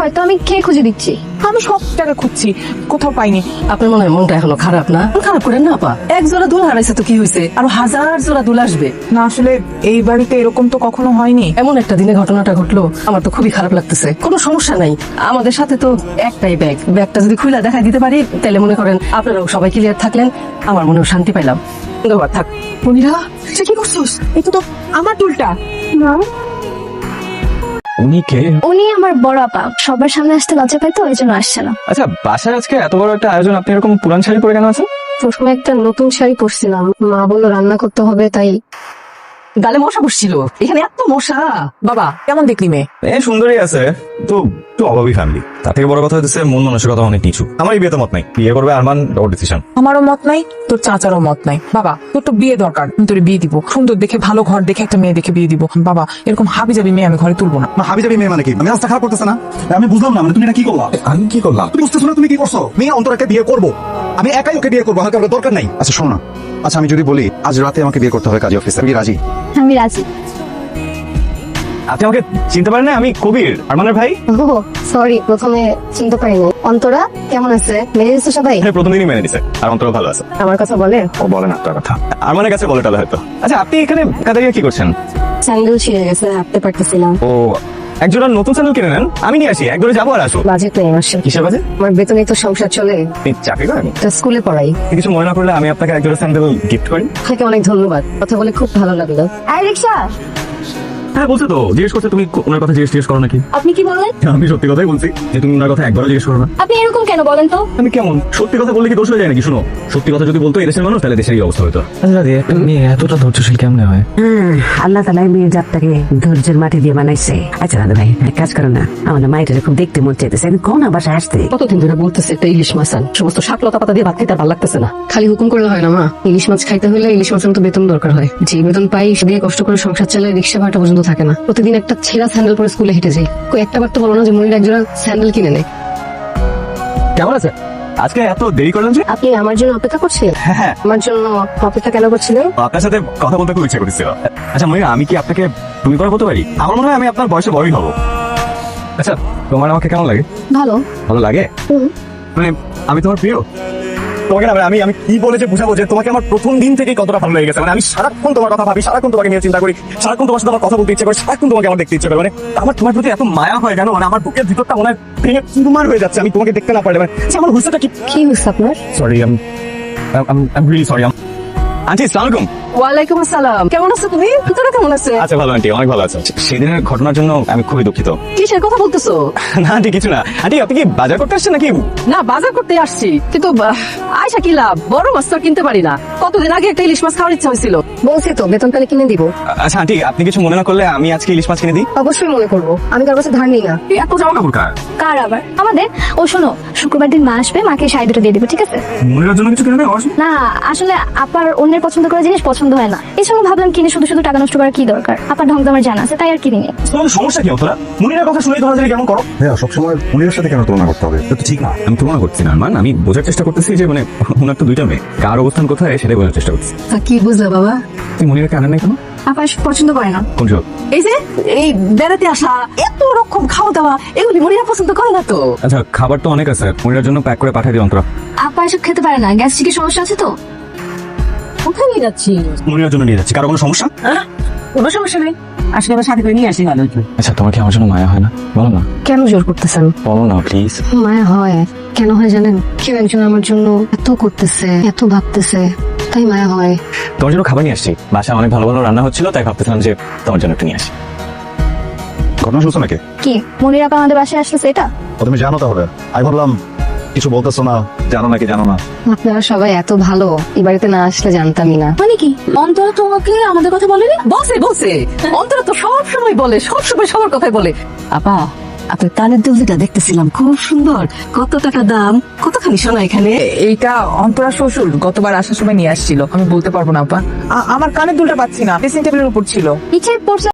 হয়তো আমি খেয়ে খুঁজে দিচ্ছি। আমি সব জায়গায় খুঁজছি, কোথাও পাইনি। আপনার মনে হয় মনটা এখনো খারাপ না? খারাপ করেন না আপা, এক জোড়া দুল হারাইছে তো কি হয়েছে, আরো হাজার জোড়া দুল আসবে। না আসলে এই বাড়িতে এরকম তো কখনো হয়নি। এমন একটা দিনে ঘটনাটা ঘটলো, আমার তো খুবই খারাপ লাগতেছে। কোনো সমস্যা নাই, আমাদের সাথে তো একটাই ব্যাগ, ব্যাগটা যদি খুলে দেখাই দিতে পারি তাহলে মনে করেন আপনারাও সবাই ক্লিয়ার থাকলেন, আমার মনেও শান্তি পাইলাম। ধন্যবাদ, থাক। মনিরা, এটা কি করছিস? এটা তো আমার দুলটা। উনি কে? উনি আমার বড় আপা, সবার সামনে আসতে লজ্জা পাইতো, ওই জন্য আসছে না। আচ্ছা, বাসায় আজকে এত বড় একটা আয়োজন, আপনি এরকম পুরান শাড়ি পরে কেন আছেন? প্রথমে একটা নতুন শাড়ি পরছিলাম, মা বললো রান্না করতে হবে, তাই। গালে মশা বসছিল, এখানে এত মশা। বাবা কেমন দেখলি মেয়ে? সুন্দরী আছে তো, একটু অভাবী ফ্যামিলি। তার থেকে বড় কথা হচ্ছে মন মানসিকতা অনেক নিচু। আমার এই বিয়েতে মত নাই, বিয়ে করবে আরমান, ওর ডিসিশন। আমারও মত নাই, তোর চাচারও মত নাই। বাবা তোর তো বিয়ে দরকার, আমি তোর বিয়ে দিব, সুন্দর দেখে ভালো ঘর দেখে একটা মেয়ে দেখে বিয়ে দিব। বাবা এরকম হাবি যাবি মেয়ে আমি ঘরে তুলবো না। হাবি যাবি মেয়ে মানে কি? আমি রাস্তা খারাপ করতেছে না? আমি বুঝলাম না, মানে তুমি এটা কি করলা? আমি কি করলাম? তুমি বুঝতেছো না তুমি কি করছো? মেয়ে অন্তরাকে বিয়ে করবো, আমি একাই ওকে বিয়ে করবো, হালকা দরকার নাই। আচ্ছা শোনো না, আচ্ছা আমি যদি বলি আজ রাতে আমাকে বিয়ে করতে হবে কাজী অফিসে, তুমি কি রাজি? আমি রাজি। আপনি আমাকে চিনতে পারেন না? আমি কবির, আরমানের ভাই। ও সরি, প্রথমে চিনতে পারিনি। অন্তরা কেমন আছে? মেনে নিচ্ছে সবাই? হ্যাঁ, প্রথম দিনই মেনে নিছে, আর অন্তর ভালো আছে। আমার কথা বলে? ও বলে না আপনার কথা, আরমানের কাছে বলে টালে হয়তো। আচ্ছা, আপনি এখানে কাদারিয়া কি করছেন? স্যান্ডেল ছিঁড়ে গেছে, হাঁটতে পারতেছিলাম। ও, একজোড়া নতুন স্যান্ডেল কিনে নেন, আমি নিয়ে আসি, একজোড়া যাবো আর আসবো। বাজেট নেই মাসে। কিসের বাজে? আমার বেতনেই তো সংসার চলে। আপনি চাকরি করেন? তা স্কুলে পড়াই। কিছু মনে না করলে আমি আপনাকে একজোড়া স্যান্ডেল গিফট করি। আপনাকে অনেক ধন্যবাদ, কথা বলে খুব ভালো লাগলো। আই রিক্সা, হ্যাঁ বলছো তো, জিজ্ঞেস করছে তুমি ওনার কথা জিজ্ঞেস করো নাকি? আপনি কি বললেন? আমি সত্যি কথাই বলছি যে তুমি ওনার কথা একবারও জিজ্ঞেস করো না। আপনি এরকম কেন বলেন তো? আমি কেমন সত্যি কথা বললে কি দোষ হয়ে যায় নাকি? শুনো, সত্যি কথা যদি বলতো এদেশের মানুষ, তাহলে দেশের এই অবস্থা হতো। আচ্ছা দাদি, একটা মেয়ে এতটা ধৈর্যশীল কেমনে হয়? আল্লাহ তালা মেয়ের জাতটাকে ধৈর্যের মাটি দিয়ে বানাইছে। আচ্ছা দাদা ভাই, এক কাজ করো না, আমাদের মাইটারে খুব দেখতে মন চাইতেছে, আমি কোন বাসায় আসতে। কতদিন ধরে বলতেছে একটা ইলিশ মাছ আন, সমস্ত শাকলতা পাতা দিয়ে ভাত খাইতে আর ভালো লাগতেছে না। খালি হুকুম করলে হয় না মা, ইলিশ মাছ খাইতে হলে ইলিশ মাছের মতো বেতন দরকার হয়। যে বেতন পাই সে দিয়ে কষ্ট করে সংসার চালায়, রিক্সা ভাড়াটা পর্যন্ত থাকে না। প্রতিদিন একটা ছেঁড়া স্যান্ডেল পরে স্কুলে হেঁটে যাই, কই একটা বার তো বলো না যে মনির একজোড়া স্যান্ডেল কিনে নেয়। কেমন আছে? আজকে এত দেরি করলেন যে? আপনি আমার জন্য অপেক্ষা করছিলেন? হ্যাঁ, আমার জন্য অপেক্ষা কেন করছিলেন? আপনার সাথে কথা বলতে খুব ইচ্ছে করছিল। আচ্ছা মনিরা, আমি কি আপনাকে তুমি করে বলতে পারি? আমার মনে হয় আমি আপনার বয়সে বড়ই হব। আচ্ছা, তোমার আমাকে কেমন লাগে? ভালো। ভালো লাগে? মানে আমি তোমার প্রিয়? তোমাকে না, মানে আমি আমি কি বলে যে বুঝাবো যে তোমাকে আমার প্রথম দিন থেকে কতটা ভালো লেগে গেছে। মানে আমি সারাক্ষণ তোমার কথা ভাবি, সারাক্ষণ তোমাকে নিয়ে চিন্তা করি, সারাক্ষণ তোমার সাথে আমার কথা বলতে ইচ্ছে করে, সারাক্ষণ তোমাকে আমার দেখতে ইচ্ছে করে। মানে আমার তোমার প্রতি এত মায়া হয় কেন? মানে আমার বুকের ভিতরটা মনে হয় ভেঙে চুরমার হয়ে যাচ্ছে আমি তোমাকে দেখতে না পারলে। মানে আমার হুইসাটা কি? কি হচ্ছে আপনার? Sorry, I'm really sorry. Aunty, আসসালামু আলাইকুম। ওয়ালাইকুম আসসালাম, কেমন আছো তুমি? তোরা কেমন আছে? আচ্ছা ভালো আন্টি, অনেক ভালো আছে। সেদিনের ঘটনার জন্য আমি খুবই দুঃখিত। কিসের কথা বলতেছো? না আন্টি, কিছু না। আন্টি, আপনি কি বাজার করতে আসছেন নাকি? না, বাজার করতে আসছি, কিন্তু আয়সা কি লাভ, বড় মাছ তো আর কিনতে পারি না। কতদিন আগে একটা ইলিশ মাছ খাওয়ার ইচ্ছা হয়েছিল। বলছি তো বেতন পেলে কিনে দিব। আচ্ছা আন্টি, আপনি কিছু মনে না করলে আমি আজকে ইলিশ মাছ কিনে দিই। অবশ্যই মনে করবো, আমি কার কাছে ধার নিই না। এত জামা কাপড় কার? কার আবার? আমাদের। ও শোনো, শুক্রবার দিন মা আসবে, মাকে শাড়ি দুটো দিয়ে দিবো, ঠিক আছে? মনিরার জন্য কিছু কিনে দেবো? না আসলে আপার অন্যের পছন্দ করা জিনিস পছন্দ হয় না, এছাড়া ভাবলাম কিনে শুধু শুধু টাকা নষ্ট করার কি দরকার। আপার ঢং তো আমার জানা আছে, তাই আর কিনে নিই। তোমার সমস্যা কি তোরা? মনিরার কথা শুনে ধরা কেমন করো? হ্যাঁ, সবসময় মনিরের সাথে কেন তুলনা করতে হবে? এটা তো ঠিক না। আমি তুলনা করছি না মান, আমি বোঝার চেষ্টা করতেছি যে মানে ওনার তো দুইটা মেয়ে, কার অবস্থান কোথায় সেটাই বোঝার চেষ্টা করছি। তা কি বুঝলে বাবা? তুই মনিরাকে আনেন নাই কেন? আপা এসব পছন্দ করে না। কোন যোগ? এই যে এই বেড়াতে আসা, এত রকম খাওয়া দাওয়া, এগুলি মনিরা পছন্দ করে না তো। আচ্ছা, খাবার তো অনেক আছে, মনিরার জন্য প্যাক করে পাঠিয়ে দিও অন্তরা। আপা এসব খেতে পারে না, গ্যাস্ট্রিকের সমস্যা আছে তো। কোথায় নিয়ে যাচ্ছি? মনিরার জন্য নিয়ে যাচ্ছি। কারো কোনো সমস্যা? কোনো সমস্যা নেই, আসলে আবার সাথে করে নিয়ে আসি ভালো হতো। আচ্ছা, তোমার কি আমার জন্য মায়া হয় না? বলো না। কেন জোর করতেছেন? বলো না প্লিজ। মায়া হয়। কেন হয় জানেন? কেউ একজন আমার জন্য এত করতেছে, এত ভাবতেছে, তাই মায়া হয়। তোমার জন্য খাবার নিয়ে আসছি, বাসায় অনেক ভালো ভালো রান্না হচ্ছিল, তাই ভাবতেছিলাম যে তোমার জন্য একটু নিয়ে আসি। ঘটনা শুনছো নাকি? কি মনির আপা আমাদের বাসায় আসতেছে এটা? ও তুমি জানো তাহলে? আমি ভাবলাম কিছু বলতেছো না, জানো নাকি জানো না। আপনারা সবাই এত ভালো, এই বাড়িতে না আসলে জানতামই না। মানে কি অন্তরা তোমাকে আমাদের কথা বলেনি? বলছে বলছে, অন্তরা তো সব সময় বলে, সব সময় সবার কথাই বলে। আপা, আপনার কানের দুল যেটা দেখতেছিলাম খুব সুন্দর, কত টাকা দাম? কতখানি সোনা এখানে? এইটা অন্তরা শ্বশুর গতবার আসার সময় নিয়ে আসছিল, আমি বলতে পারবো না আপা। আমার কানের দুলটা পাচ্ছি না, ড্রেসিং টেবিলের উপর ছিল। নিচে পড়ছে।